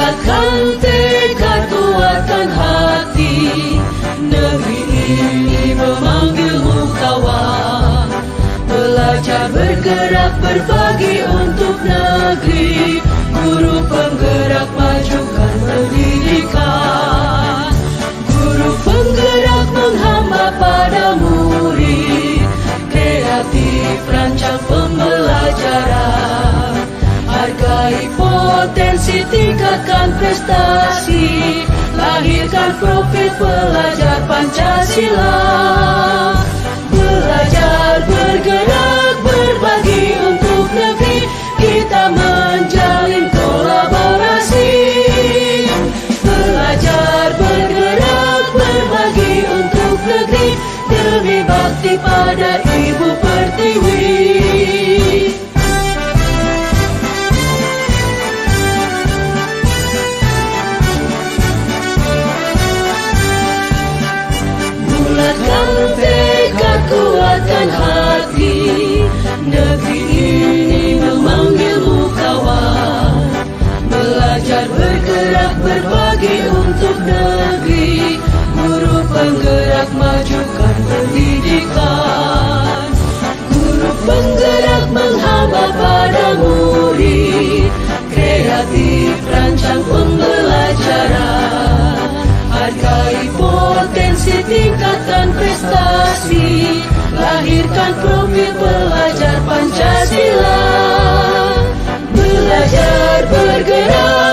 Bulatkan tekad, kuatkan hati, negeri ini memanggilmu kawan. Belajar, bergerak, berbagi untuk negeri. Guru penggerak, majukan pendidikan. Guru penggerak menghamba pada murid. Kreatif, rancang pembelajaran. Hargai potensi, tingkatkan prestasi. Lahirkan profil pelajar Pancasila. Belajar, bergerak, berbagi untuk negeri. Kita menjalin kolaborasi. Belajar, bergerak, berbagi untuk negeri. Demi bakti pada Ibu Pertiwi. Bulatkan tekad, kuatkan hati, negeri ini memanggilmu kawan. Belajar, bergerak, berbagi untuk negeri. Guru penggerak, majukan pendidikan. Guru penggerak menghamba pada murid. Kreatif, rancang pembelajaran. Hargai potensi, tingkatkan prestasi. Lahirkan profil pelajar Pancasila. Belajar, bergerak,